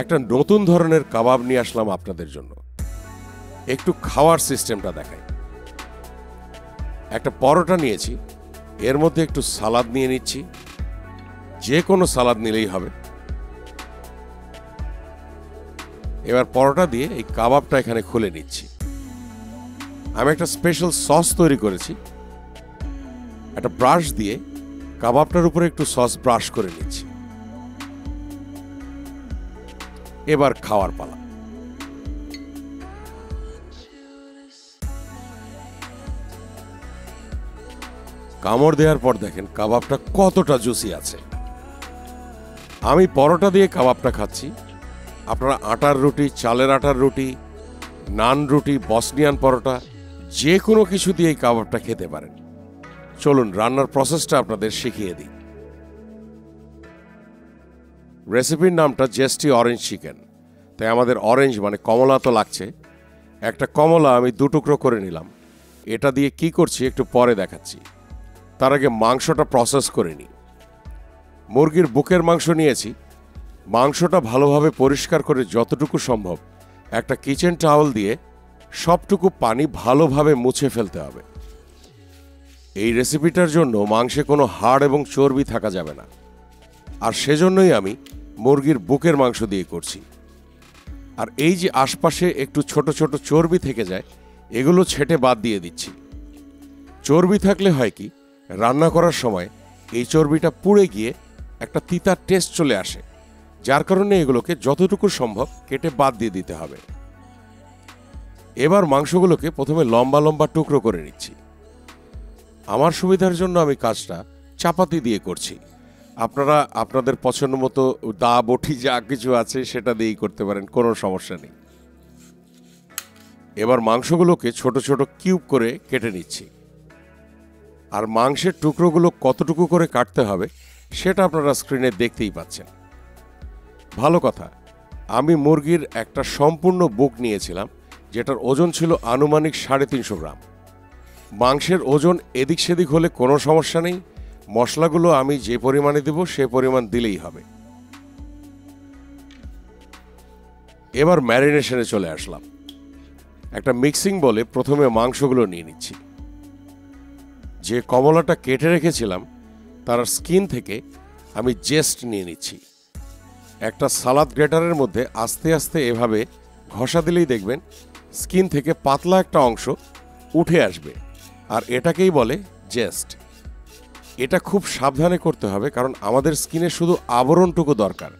একটা নতুন ধরনের কাবাব নিয়ে আসলাম আপনাদের জন্য। একটু খাওয়ার সিস্টেমটা দেখাই। একটা পরোটা নিয়েছি, এর মধ্যে একটু সালাদ নিয়ে নিচ্ছি, যে কোনো সালাদ নিলেই হবে। এবার পরোটা দিয়ে এই কাবাবটা এখানে খুলে নিচ্ছি। আমি একটা স্পেশাল সস তৈরি করেছি, একটা ব্রাশ দিয়ে কাবাবটার উপরে একটু সস ব্রাশ করে নিচ্ছি। এবার খাওয়ার পালা। কামড় দেওয়ার পর দেখেন কাবাবটা কতটা জুসি আছে। আমি পরোটা দিয়ে কাবাবটা খাচ্ছি, আপনারা আটার রুটি, চালের আটার রুটি, নান রুটি, বসনিয়ান পরোটা, যে কোনো কিছু দিয়ে এই কাবাবটা খেতে পারেন। চলুন রান্নার প্রসেসটা আপনাদের শিখিয়ে দিই। রেসিপির নামটা জেস্টি অরেঞ্জ চিকেন, তাই আমাদের অরেঞ্জ মানে কমলা তো লাগছে। একটা কমলা আমি 2 টুকরো করে নিলাম। এটা দিয়ে কি করছি একটু পরে দেখাচ্ছি। তার আগে মাংসটা প্রসেস করে নিই। মুরগির বুকের মাংস নিয়েছি। মাংসটা ভালোভাবে পরিষ্কার করে যতটুকু সম্ভব একটা কিচেন টাওয়েল দিয়ে সবটুকু পানি ভালোভাবে মুছে ফেলতে হবে। এই রেসিপিটার জন্য মাংসে কোনো হাড় এবং চর্বি থাকা যাবে না, আর সেজন্যই আমি মুরগির বুকের মাংস দিয়ে করছি। আর এই যে আশপাশে একটু ছোট ছোট চর্বি থেকে যায়, এগুলো ছেঁটে বাদ দিয়ে দিচ্ছি। চর্বি থাকলে হয় কি, রান্না করার সময় এই চর্বিটা পুড়ে গিয়ে একটা তিতার টেস্ট চলে আসে, যার কারণে এগুলোকে যতটুকু সম্ভব কেটে বাদ দিয়ে দিতে হবে। এবার মাংসগুলোকে প্রথমে লম্বা লম্বা টুকরো করে নিচ্ছি। আমার সুবিধার জন্য আমি কাজটা চাপাতি দিয়ে করছি। আপনারা আপনাদের পছন্দ মতো দা বটি যা কিছু আছে সেটা দিয়েই করতে পারেন, কোনো সমস্যা নেই। এবার মাংসগুলোকে ছোট ছোট কিউব করে কেটে নিচ্ছি। আর মাংসের টুকরোগুলো কতটুকু করে কাটতে হবে সেটা আপনারা স্ক্রিনে দেখতেই পাচ্ছেন। ভালো কথা, আমি মুরগির একটা সম্পূর্ণ বুক নিয়েছিলাম, যেটার ওজন ছিল আনুমানিক 350 গ্রাম। মাংসের ওজন এদিক সেদিক হলে কোনো সমস্যা নেই, মশলাগুলো আমি যে পরিমাণে দেব সে পরিমাণ দিলেই হবে। এবার ম্যারিনেশনে চলে আসলাম। একটা মিক্সিং বলে প্রথমে মাংসগুলো নিয়ে নিচ্ছি। যে কমলাটা কেটে রেখেছিলাম তার স্কিন থেকে আমি জেস্ট নিয়ে নিচ্ছি। একটা সালাদ গ্রেটারের মধ্যে আস্তে আস্তে এভাবে ঘষা দিলেই দেখবেন স্কিন থেকে পাতলা একটা অংশ উঠে আসবে, আর এটাকেই বলে জেস্ট। এটা খুব সাবধানে করতে হবে, কারণ আমাদের স্কিনে শুধু আবরণটুকু দরকার,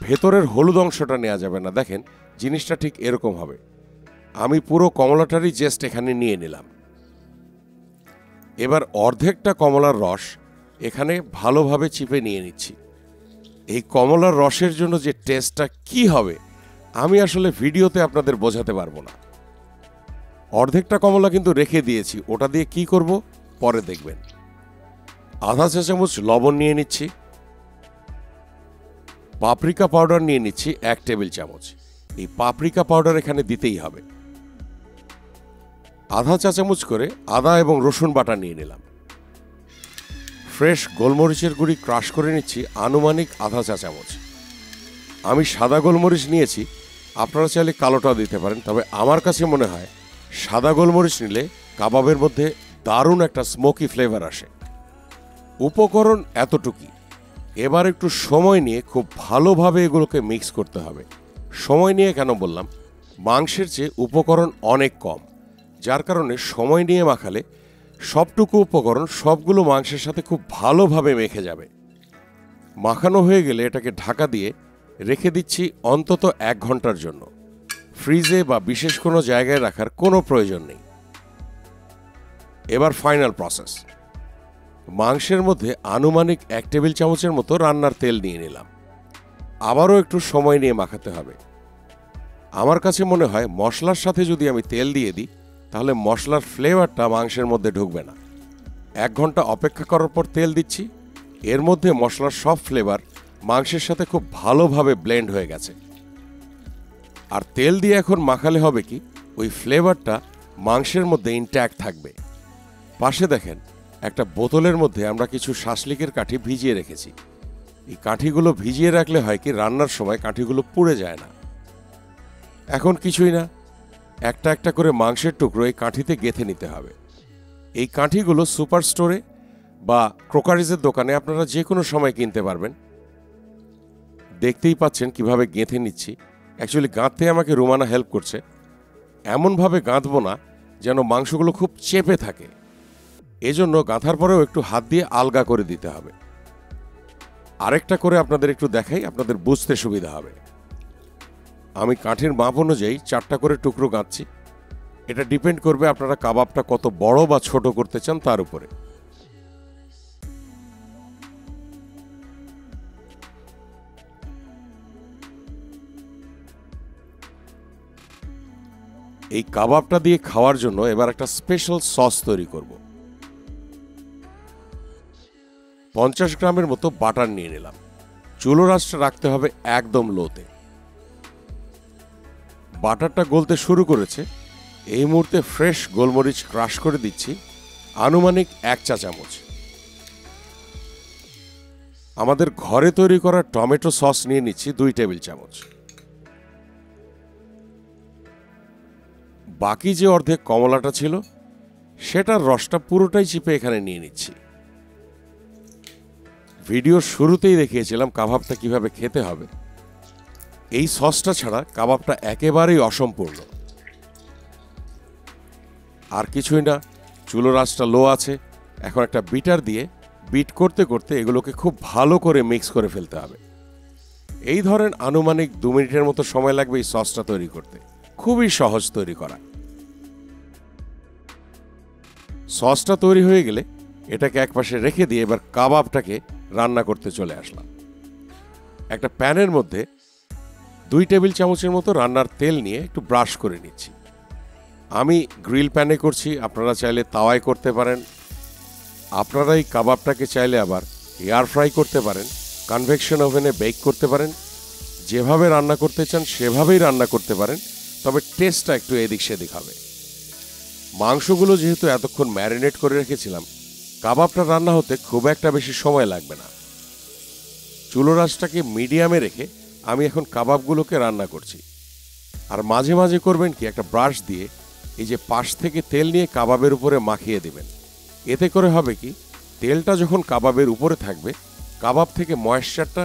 ভেতরের হলুদ অংশটা নেওয়া যাবে না। দেখেন জিনিসটা ঠিক এরকম হবে। আমি পুরো কমলাটারই জেস্ট এখানে নিয়ে নিলাম। এবার অর্ধেকটা কমলার রস এখানে ভালোভাবে চিপে নিয়ে নিচ্ছি। এই কমলার রসের জন্য যে টেস্টটা কি হবে আমি আসলে ভিডিওতে আপনাদের বোঝাতে পারবো না। অর্ধেকটা কমলা কিন্তু রেখে দিয়েছি, ওটা দিয়ে কি করব পরে দেখবেন। আধা চা চামচ লবণ নিয়ে নিচ্ছি। পাপরিকা পাউডার নিয়ে নিচ্ছি 1 টেবিল চামচ। এই পাপরিকা পাউডার এখানে দিতেই হবে। আধা চা চামচ করে আদা এবং রসুন বাটা নিয়ে নিলাম। ফ্রেশ গোলমরিচের গুঁড়ি ক্রাশ করে নিচ্ছি আনুমানিক আধা চা চামচ। আমি সাদা গোলমরিচ নিয়েছি, আপনারা চাইলে কালোটাও দিতে পারেন, তবে আমার কাছে মনে হয় সাদা গোলমরিচ নিলে কাবাবের মধ্যে দারুণ একটা স্মোকি ফ্লেভার আসে। উপকরণ এতটুকুই। এবার একটু সময় নিয়ে খুব ভালোভাবে এগুলোকে মিক্স করতে হবে। সময় নিয়ে কেন বললাম, মাংসের চেয়ে উপকরণ অনেক কম, যার কারণে সময় নিয়ে মাখালে সবটুকু উপকরণ সবগুলো মাংসের সাথে খুব ভালোভাবে মেখে যাবে। মাখানো হয়ে গেলে এটাকে ঢাকা দিয়ে রেখে দিচ্ছি অন্তত 1 ঘন্টার জন্য। ফ্রিজে বা বিশেষ কোনো জায়গায় রাখার কোনো প্রয়োজন নেই। এবার ফাইনাল প্রসেস। মাংসের মধ্যে আনুমানিক 1 টেবিল চামচের মতো রান্নার তেল নিয়ে নিলাম। আবারও একটু সময় নিয়ে মাখাতে হবে। আমার কাছে মনে হয় মশলার সাথে যদি আমি তেল দিয়ে দিই তাহলে মশলার ফ্লেভারটা মাংসের মধ্যে ঢুকবে না। 1 ঘন্টা অপেক্ষা করার পর তেল দিচ্ছি। এর মধ্যে মশলার সব ফ্লেভার মাংসের সাথে খুব ভালোভাবে ব্লেন্ড হয়ে গেছে। আর তেল দিয়ে এখন মাখালে হবে কি, ওই ফ্লেভারটা মাংসের মধ্যে ইনট্যাক্ট থাকবে। পাশে দেখেন একটা বোতলের মধ্যে আমরা কিছু শাসলিকের কাঠি ভিজিয়ে রেখেছি। এই কাঠিগুলো ভিজিয়ে রাখলে হয় কি রান্নার সময় কাঠিগুলো পুড়ে যায় না। এখন কিছুই না, একটা একটা করে মাংসের টুকরো এই কাঠিতে গেঁথে নিতে হবে। এই কাঠিগুলো সুপার স্টোরে বা ক্রোকারিজের দোকানে আপনারা যে কোনো সময় কিনতে পারবেন। দেখতেই পাচ্ছেন কিভাবে গেঁথে নিচ্ছি। অ্যাকচুয়ালি গাঁথতে আমাকে রুমানা হেল্প করছে। এমনভাবে গাঁথবো না যেন মাংসগুলো খুব চেপে থাকে, এজন্য গাঁথার পরেও একটু হাত দিয়ে আলগা করে দিতে হবে। আরেকটা করে আপনাদের একটু দেখাই, আপনাদের বুঝতে সুবিধা হবে। আমি কাঠির মাপ অনুযায়ী 4টা করে টুকরো গাঁথছি। এটা ডিপেন্ড করবে আপনারা কাবাবটা কত বড় বা ছোট করতে চান তার উপরে। এই কাবাবটা দিয়ে খাওয়ার জন্য এবার একটা স্পেশাল সস তৈরি করব। 50 গ্রামের মতো বাটার নিয়ে নিলাম। চুলোর আঁচটা রাখতে হবে একদম লোতে। বাটারটা গলতে শুরু করেছে। এই মুহূর্তে ফ্রেশ গোলমরিচ ক্রাশ করে দিচ্ছি, আনুমানিক 1 চা চামচ। আমাদের ঘরে তৈরি করা টমেটো সস নিয়ে নিচ্ছি 2 টেবিল চামচ। বাকি যে অর্ধেক কমলাটা ছিল সেটার রসটা পুরোটাই চিপে এখানে নিয়ে নিচ্ছি। ভিডিওর শুরুতেই দেখিয়েছিলাম কাবাবটা কিভাবে খেতে হবে। এই সসটা ছাড়া কাবাবটা একেবারেই অসম্পূর্ণ। আর কিছুই না, চুলোর আঁচটা লো আছে। এখন একটা বিটার দিয়ে বিট করতে করতে এগুলোকে খুব ভালো করে মিক্স করে ফেলতে হবে। এই ধরেন আনুমানিক 2 মিনিটের মতো সময় লাগবে এই সসটা তৈরি করতে। খুবই সহজ তৈরি করা। সসটা তৈরি হয়ে গেলে এটাকে একপাশে রেখে দিয়ে এবার কাবাবটাকে রান্না করতে চলে আসলাম। একটা প্যানের মধ্যে 2 টেবিল চামচের মতো রান্নার তেল নিয়ে একটু ব্রাশ করে নিচ্ছি। আমি গ্রিল প্যানে করছি, আপনারা চাইলে তাওয়ায় করতে পারেন। আপনারা এই কাবাবটাকে চাইলে আবার এয়ার ফ্রাই করতে পারেন, কনভেকশন ওভেনে বেক করতে পারেন। যেভাবে রান্না করতে চান সেভাবেই রান্না করতে পারেন, তবে টেস্টটা একটু এদিক সেদিক হবে। মাংসগুলো যেহেতু এতক্ষণ ম্যারিনেট করে রেখেছিলাম, কাবাবটা রান্না হতে খুব একটা বেশি সময় লাগবে না। চুলোর আঁচটাকে মিডিয়ামে রেখে আমি এখন কাবাবগুলোকে রান্না করছি। আর মাঝে মাঝে করবেন কি, একটা ব্রাশ দিয়ে এই যে পাশ থেকে তেল নিয়ে কাবাবের উপরে মাখিয়ে দিবেন। এতে করে হবে কি, তেলটা যখন কাবাবের উপরে থাকবে কাবাব থেকে ময়েশ্চারটা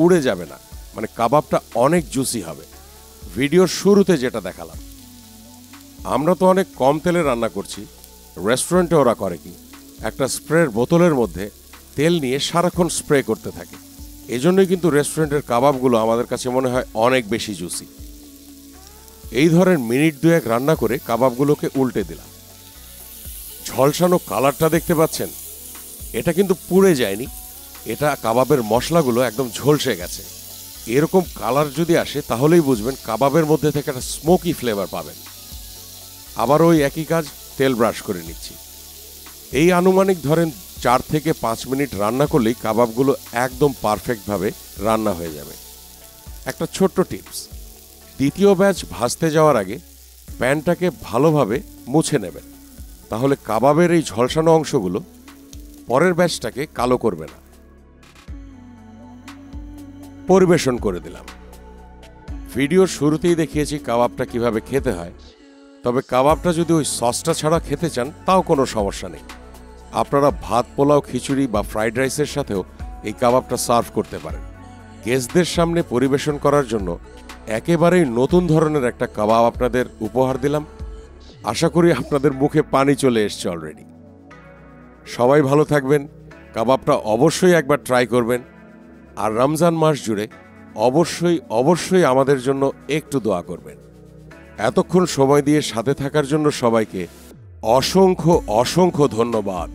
উড়ে যাবে না, মানে কাবাবটা অনেক জুসি হবে। ভিডিওর শুরুতে যেটা দেখালাম। আমরা তো অনেক কম তেলে রান্না করছি, রেস্টুরেন্টে ওরা করে কি, একটা স্প্রের বোতলের মধ্যে তেল নিয়ে সারাক্ষণ স্প্রে করতে থাকে। এজন্যই কিন্তু রেস্টুরেন্টের কাবাবগুলো আমাদের কাছে মনে হয় অনেক বেশি জুসি। এই ধরেন মিনিট 2-1 রান্না করে কাবাবগুলোকে উল্টে দিলাম। ঝলসানো কালারটা দেখতে পাচ্ছেন, এটা কিন্তু পুড়ে যায়নি, এটা কাবাবের মশলাগুলো একদম ঝলসে গেছে। এরকম কালার যদি আসে তাহলেই বুঝবেন কাবাবের মধ্যে থেকে একটা স্মোকি ফ্লেভার পাবেন। আবার ওই একই কাজ, তেল ব্রাশ করে নিচ্ছি। এই আনুমানিক ধরেন 4 থেকে 5 মিনিট রান্না করলেই কাবাবগুলো একদম পারফেক্টভাবে রান্না হয়ে যাবে। একটা ছোট্ট টিপস, দ্বিতীয় ব্যাচ ভাজতে যাওয়ার আগে প্যানটাকে ভালোভাবে মুছে নেবেন, তাহলে কাবাবের এই ঝলসানো অংশগুলো পরের ব্যাচটাকে কালো করবে না। পরিবেশন করে দিলাম। ভিডিওর শুরুতেই দেখিয়েছি কাবাবটা কিভাবে খেতে হয়, তবে কাবাবটা যদি ওই সসটা ছাড়া খেতে চান তাও কোনো সমস্যা নেই। আপনারা ভাত, পোলাও, খিচুড়ি বা ফ্রাইড রাইসের সাথেও এই কাবাবটা সার্ভ করতে পারেন। গেস্টদের সামনে পরিবেশন করার জন্য একেবারেই নতুন ধরনের একটা কাবাব আপনাদের উপহার দিলাম। আশা করি আপনাদের মুখে পানি চলে এসছে অলরেডি। সবাই ভালো থাকবেন, কাবাবটা অবশ্যই একবার ট্রাই করবেন। আর রমজান মাস জুড়ে অবশ্যই আমাদের জন্য একটু দোয়া করবেন। এতক্ষণ সময় দিয়ে সাথে থাকার জন্য সবাইকে অসংখ্য ধন্যবাদ।